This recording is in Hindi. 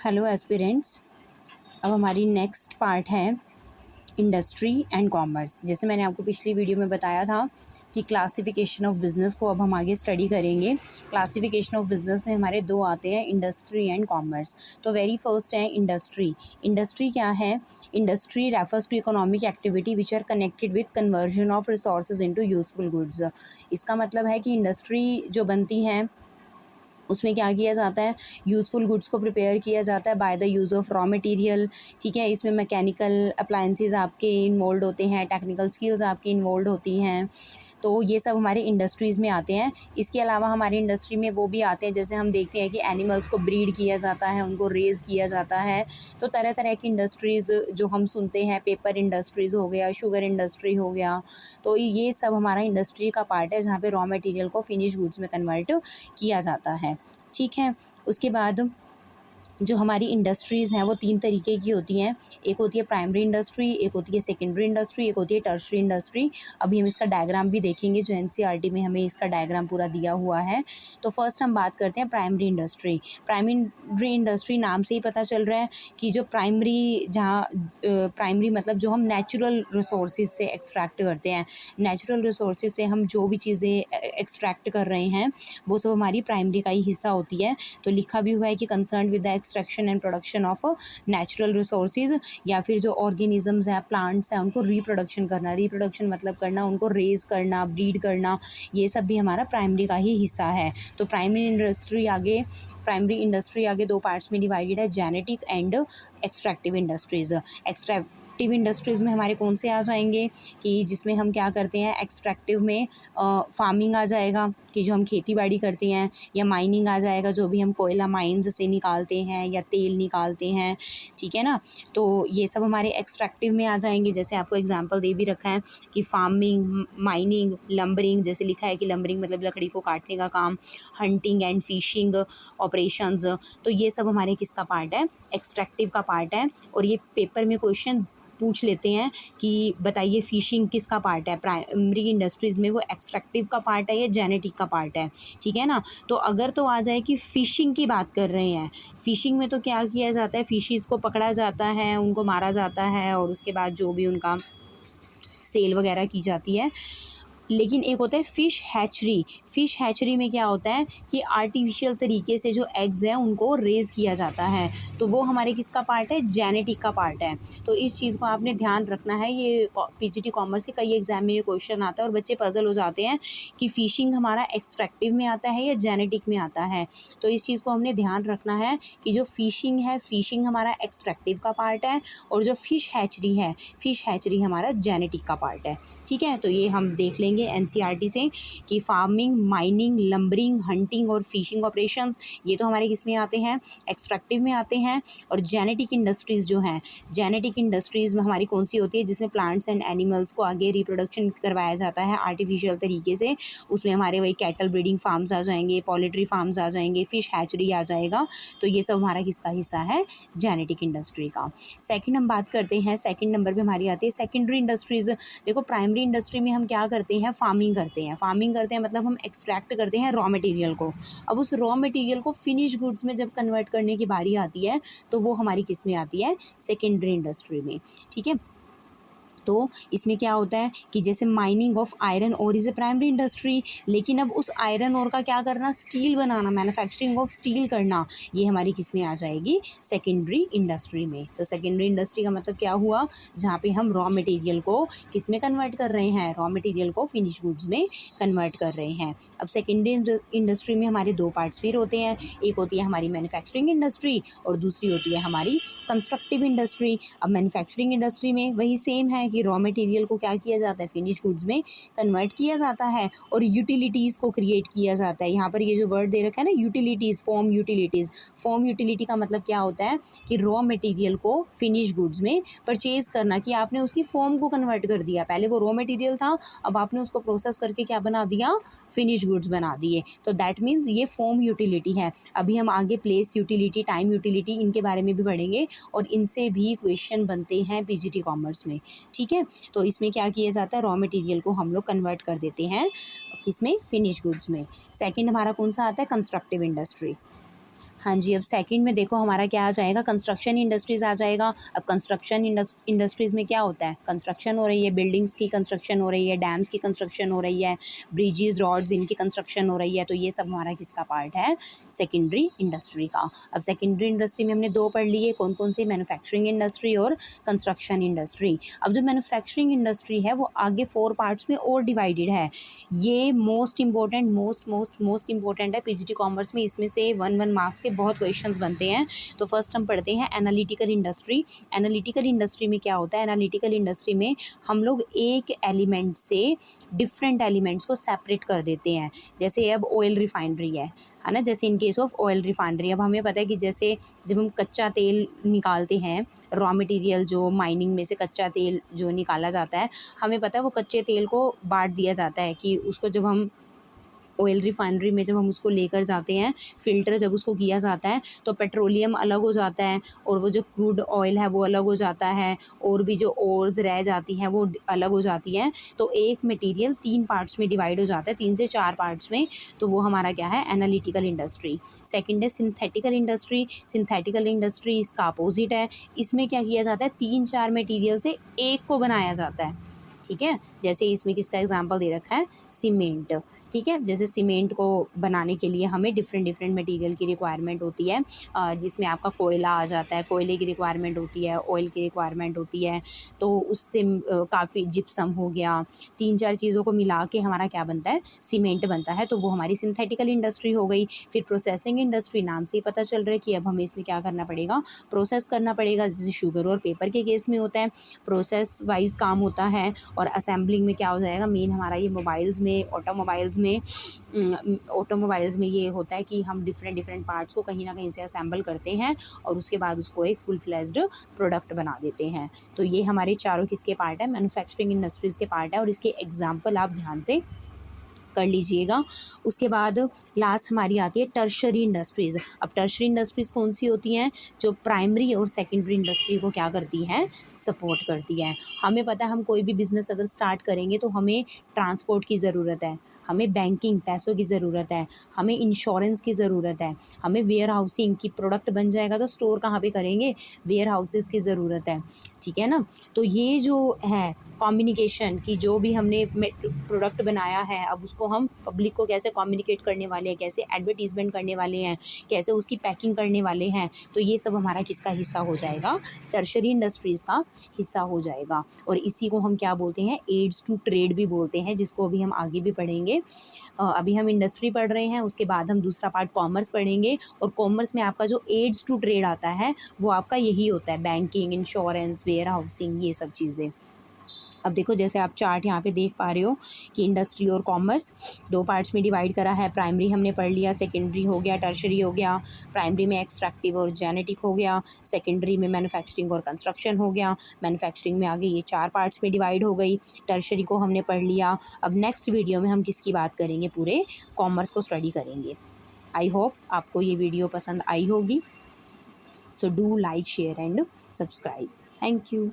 Hello aspirants. अब हमारी नेक्स्ट पार्ट है इंडस्ट्री एंड कॉमर्स। जैसे मैंने आपको पिछली वीडियो में बताया था कि क्लासिफिकेशन ऑफ बिज़नेस को अब हम आगे स्टडी करेंगे। क्लासिफिकेशन ऑफ बिज़नेस में हमारे दो आते हैं, इंडस्ट्री एंड कॉमर्स। तो वेरी फर्स्ट है इंडस्ट्री। इंडस्ट्री क्या है? Industry refers to economic activity which are connected with conversion of resources into useful goods. इसका मतलब है कि इंडस्ट्री जो बनती हैं उसमें क्या किया जाता है, यूज़फुल गुड्स को प्रिपेयर किया जाता है by the use of raw material. ठीक है, इसमें मैकेनिकल अप्लायंसेस आपके इन्वॉल्व होते हैं, टेक्निकल स्किल्स आपकी इन्वॉल्व होती हैं। तो ये सब हमारे इंडस्ट्रीज़ में आते हैं। इसके अलावा हमारी इंडस्ट्री में वो भी आते हैं, जैसे हम देखते हैं कि एनिमल्स को ब्रीड किया जाता है, उनको रेज़ किया जाता है। तो तरह तरह की इंडस्ट्रीज़ जो हम सुनते हैं, पेपर इंडस्ट्रीज़ हो गया, शुगर इंडस्ट्री हो गया, तो ये सब हमारा इंडस्ट्री का पार्ट है जहाँ पे रॉ मटेरियल को फिनिश गुड्स में कन्वर्ट किया जाता है। ठीक है, उसके बाद जो हमारी इंडस्ट्रीज़ हैं वो तीन तरीके की होती हैं। एक होती है प्राइमरी इंडस्ट्री, एक होती है सेकेंडरी इंडस्ट्री, एक होती है टर्शरी इंडस्ट्री। अभी हम इसका डायग्राम भी देखेंगे, जो एनसीईआरटी में हमें इसका डायग्राम पूरा दिया हुआ है। तो फर्स्ट हम बात करते हैं प्राइमरी इंडस्ट्री। प्राइमरी इंडस्ट्री नाम से ही पता चल रहा है कि जो प्राइमरी, जहाँ प्राइमरी मतलब जो हम नेचुरल रिसोर्सेज से एक्सट्रैक्ट करते हैं, नेचुरल रिसोर्सेज से हम जो भी चीज़ें एक्सट्रैक्ट कर रहे हैं वो सब हमारी प्राइमरी का ही हिस्सा होती है। तो लिखा भी हुआ है कि concern with the extraction and production of natural resources, या फिर जो ऑर्गेनिजम्स हैं, प्लांट्स हैं, उनको रिप्रोडक्शन करना। रिप्रोडक्शन मतलब करना, उनको रेज करना, ब्रीड करना, ये सब भी हमारा प्राइमरी का ही हिस्सा है। तो प्राइमरी इंडस्ट्री आगे दो पार्ट्स में डिवाइडेड है, genetic and extractive industries. Extractive industries में हमारे कौन से आ जाएंगे कि जिसमें हम क्या करते हैं, एक्सट्रैक्टिव में फार्मिंग आ जाएगा कि जो हम खेती बाड़ी करते हैं, या माइनिंग आ जाएगा, जो भी हम कोयला माइंस से निकालते हैं या तेल निकालते हैं। ठीक है ना, तो ये सब हमारे एक्सट्रैक्टिव में आ जाएंगे। जैसे आपको एग्जांपल दे भी रखा है कि फार्मिंग, माइनिंग, लंबरिंग, जैसे लिखा है कि लंबरिंग मतलब लकड़ी को काटने का काम, हंटिंग एंड फिशिंग ऑपरेशंस। तो ये सब हमारे किसका पार्ट है, एक्सट्रैक्टिव का पार्ट है। और ये पेपर में क्वेश्चन पूछ लेते हैं कि बताइए फिशिंग किसका पार्ट है, प्राइमरी इंडस्ट्रीज़ में वो एक्सट्रैक्टिव का पार्ट है या जेनेटिक का पार्ट है। ठीक है ना, तो अगर तो आ जाए कि फ़िशिंग की बात कर रहे हैं, फ़िशिंग में तो क्या किया जाता है, फ़िशीज़ को पकड़ा जाता है, उनको मारा जाता है और उसके बाद जो भी उनका सेल वगैरह की जाती है। लेकिन एक होता है फ़िश हैचरी। फ़िश हैचरी में क्या होता है कि आर्टिफिशियल तरीके से जो एग्स हैं उनको रेज़ किया जाता है, तो वो हमारे किसका पार्ट है, जेनेटिक का पार्ट है। तो इस चीज़ को आपने ध्यान रखना है। ये पीजीटी कॉमर्स के कई एग्जाम में ये क्वेश्चन आता है और बच्चे पजल हो जाते हैं कि फ़िशिंग हमारा एक्सट्रैक्टिव में आता है या जेनेटिक में आता है। तो इस चीज़ को हमने ध्यान रखना है कि जो फ़िशिंग है, फ़िशिंग हमारा एक्सट्रैक्टिव का पार्ट है, और जो फ़िश हैचरी है, फ़िश हैचरी हमारा जेनेटिक का पार्ट है। ठीक है, तो ये हम देख लेंगे एनसीईआरटी से कि फार्मिंग, माइनिंग, लंबरिंग, हंटिंग और फिशिंग ऑपरेशंस ये तो हमारे किस में आते हैं, एक्सट्रैक्टिव में आते हैं। और जेनेटिक इंडस्ट्रीज़ जो हैं, जेनेटिक इंडस्ट्रीज़ में हमारी कौन सी होती है, जिसमें प्लांट्स एंड एनिमल्स को आगे रिप्रोडक्शन करवाया जाता है आर्टिफिशियल तरीके से। उसमें हमारे वही कैटल ब्रीडिंग फार्म्स आ जाएंगे, पोल्ट्री फार्म्स आ जाएंगे, फिश हैचरी आ जाएगा। तो ये सब हमारा किसका हिस्सा है, जेनेटिक इंडस्ट्री का। सेकेंड हम बात करते हैं, सेकेंड नंबर पर हमारी आती है सेकेंडरी इंडस्ट्रीज़। देखो प्राइमरी इंडस्ट्री में हम क्या करते हैं, फार्मिंग करते हैं। फार्मिंग करते हैं मतलब हम एक्सट्रैक्ट करते हैं रॉ मटेरियल को। अब उस रॉ मटेरियल को फिनिश गुड्स में जब कन्वर्ट करने की बारी आती है तो वो हमारी किस में आती है, सेकेंडरी इंडस्ट्री में। ठीक है, तो इसमें क्या होता है कि जैसे mining of iron ore is a primary industry, लेकिन अब उस आयरन ओर का क्या करना, स्टील बनाना, मैन्युफैक्चरिंग ऑफ स्टील करना, ये हमारी किस में आ जाएगी, सेकेंडरी इंडस्ट्री में। तो सेकेंडरी इंडस्ट्री का मतलब क्या हुआ, जहाँ पे हम रॉ मटेरियल को किस में कन्वर्ट कर रहे हैं, रॉ मटेरियल को फिनिश गुड्स में कन्वर्ट कर रहे हैं। अब सेकेंडरी इंडस्ट्री में हमारे दो पार्ट्स फिर होते हैं, एक होती है हमारी मैन्युफैक्चरिंग इंडस्ट्री और दूसरी होती है हमारी कंस्ट्रक्टिव इंडस्ट्री। अब मैन्युफैक्चरिंग इंडस्ट्री में वही सेम है कि रॉ मटेरियल को क्या किया जाता है, फिनिश गुड्स में कन्वर्ट किया जाता है और यूटिलिटीज़ को क्रिएट किया जाता है। यहाँ पर ये जो वर्ड दे रखा है ना, utilities, form utilities. Form utility का मतलब क्या होता है कि रॉ मटेरियल को फिनिश गुड्स में परचेज करना, कि आपने उसकी फॉर्म को कन्वर्ट कर दिया। पहले वो रॉ मटेरियल था, अब आपने उसको प्रोसेस करके क्या बना दिया, फिनिश गुड्स बना दिए। तो दैट मीन्स ये फॉर्म यूटिलिटी है। अभी हम आगे प्लेस यूटिलिटी, टाइम यूटिलिटी, इनके बारे में भी पढ़ेंगे और इनसे भी क्वेश्चन बनते हैं पीजीटी कॉमर्स में। ठीक है, तो इसमें क्या किया जाता है, रॉ मटेरियल को हम लोग कन्वर्ट कर देते हैं किसमें, फिनिश गुड्स में। सेकंड हमारा कौन सा आता है, कंस्ट्रक्टिव इंडस्ट्री। हाँ जी, अब सेकंड में देखो हमारा क्या आ जाएगा, कंस्ट्रक्शन इंडस्ट्रीज़ आ जाएगा। अब कंस्ट्रक्शन इंडस्ट्रीज़ में क्या होता है, कंस्ट्रक्शन हो रही है, बिल्डिंग्स की कंस्ट्रक्शन हो रही है, डैम्स की कंस्ट्रक्शन हो रही है, ब्रिजेज़, रॉड्स, इनकी कंस्ट्रक्शन हो रही है। तो ये सब हमारा किसका पार्ट है, सेकेंडरी इंडस्ट्री का। अब सेकेंडरी इंडस्ट्री में हमने दो पढ़ लिए, कौन कौन से, मैन्युफैक्चरिंग इंडस्ट्री और कंस्ट्रक्शन इंडस्ट्री। अब जो मैन्युफैक्चरिंग इंडस्ट्री है वो आगे 4 पार्ट्स में और डिवाइडेड है। ये मोस्ट इंपॉर्टेंट, मोस्ट इंपॉर्टेंट है पीजीटी कॉमर्स में। इसमें से 1 मार्क्स से बहुत क्वेश्चंस बनते हैं। तो फर्स्ट हम पढ़ते हैं एनालिटिकल इंडस्ट्री। एनालिटिकल इंडस्ट्री में क्या होता है, एनालिटिकल इंडस्ट्री में हम लोग एक एलिमेंट से डिफरेंट एलिमेंट्स को सेपरेट कर देते हैं। जैसे अब ऑयल रिफाइनरी है ना, जैसे in case of oil refinery. अब हमें पता है कि जैसे जब हम कच्चा तेल निकालते हैं, रॉ मटेरियल जो माइनिंग में से कच्चा तेल जो निकाला जाता है, हमें पता है वो कच्चे तेल को बांट दिया जाता है कि उसको जब हम ऑयल रिफाइनरी में जब हम उसको लेकर जाते हैं, फ़िल्टर जब उसको किया जाता है तो पेट्रोलियम अलग हो जाता है और वो जो क्रूड ऑयल है वो अलग हो जाता है, और भी जो ओर्स रह जाती हैं वो अलग हो जाती हैं। तो एक मटेरियल 3 पार्ट्स में डिवाइड हो जाता है, 3 से 4 पार्ट्स में। तो वो हमारा क्या है, एनालिटिकल इंडस्ट्री। सेकंड है सिंथेटिकल इंडस्ट्री। सिंथेटिकल इंडस्ट्री इसका अपोजिट है। इसमें क्या किया जाता है, 3-4 मटेरियल से एक को बनाया जाता है। ठीक है, जैसे इसमें किसका एग्जांपल दे रखा है, सीमेंट। ठीक है, जैसे सीमेंट को बनाने के लिए हमें डिफरेंट डिफरेंट मटेरियल की रिक्वायरमेंट होती है, जिसमें आपका कोयला आ जाता है, कोयले की रिक्वायरमेंट होती है, ऑयल की रिक्वायरमेंट होती है। तो उससे काफ़ी जिप्सम हो गया, 3-4 चीज़ों को मिला के हमारा क्या बनता है, सीमेंट बनता है। तो वो हमारी सिंथेटिकल इंडस्ट्री हो गई। फिर प्रोसेसिंग इंडस्ट्री, नाम से ही पता चल रहा है कि अब हमें इसमें क्या करना पड़ेगा, प्रोसेस करना पड़ेगा। जैसे शुगर और पेपर के केस में होता है, प्रोसेस वाइज काम होता है। और असेंबलिंग में क्या हो जाएगा, मेन हमारा ये मोबाइल्स में, ऑटोमोबाइल्स में ये होता है कि हम डिफरेंट डिफरेंट पार्ट्स को कहीं ना कहीं से असेंबल करते हैं और उसके बाद उसको एक फुल फ्लेज्ड प्रोडक्ट बना देते हैं। तो ये हमारे चारों किसके पार्ट है, मैन्युफैक्चरिंग इंडस्ट्रीज़ के पार्ट है। और इसके एग्जाम्पल आप ध्यान से कर लीजिएगा। उसके बाद लास्ट हमारी आती है टर्शरी इंडस्ट्रीज़। अब टर्शरी इंडस्ट्रीज़ कौन सी होती हैं, जो प्राइमरी और सेकेंडरी इंडस्ट्री को क्या करती हैं, सपोर्ट करती है। हमें पता है हम कोई भी बिज़नेस अगर स्टार्ट करेंगे तो हमें ट्रांसपोर्ट की ज़रूरत है, हमें बैंकिंग पैसों की ज़रूरत है, हमें इंश्योरेंस की ज़रूरत है, हमें वेयर हाउसिंग की, प्रोडक्ट बन जाएगा तो स्टोर कहाँ पे करेंगे, वेयर हाउसेस की ज़रूरत है। ठीक है ना। तो ये जो है कम्युनिकेशन की, जो भी हमने प्रोडक्ट बनाया है, अब उसको हम पब्लिक को कैसे कम्युनिकेट करने वाले हैं, कैसे एडवर्टीज़मेंट करने वाले हैं, कैसे उसकी पैकिंग करने वाले हैं। तो ये सब हमारा किसका हिस्सा हो जाएगा, टर्शरी इंडस्ट्रीज़ का हिस्सा हो जाएगा। और इसी को हम क्या बोलते हैं, एड्स टू ट्रेड भी बोलते हैं, जिसको अभी हम आगे भी पढ़ेंगे। अभी हम इंडस्ट्री पढ़ रहे हैं, उसके बाद हम दूसरा पार्ट कॉमर्स पढ़ेंगे। और कॉमर्स में आपका जो एड्स टू ट्रेड आता है वो आपका यही होता है, बैंकिंग, इंश्योरेंस, वेयर हाउसिंग, ये सब चीज़ें। अब देखो जैसे आप चार्ट यहाँ पे देख पा रहे हो कि इंडस्ट्री और कॉमर्स 2 पार्ट्स में डिवाइड करा है। प्राइमरी हमने पढ़ लिया, सेकेंडरी हो गया, टर्शरी हो गया। प्राइमरी में एक्सट्रैक्टिव और जेनेटिक हो गया, सेकेंडरी में मैन्युफैक्चरिंग और कंस्ट्रक्शन हो गया। मैन्युफैक्चरिंग में आगे ये 4 पार्ट्स में डिवाइड हो गई। टर्शरी को हमने पढ़ लिया। अब नेक्स्ट वीडियो में हम किसकी बात करेंगे, पूरे कॉमर्स को स्टडी करेंगे। आई होप आपको ये वीडियो पसंद आई होगी। So do like, share and subscribe. Thank you.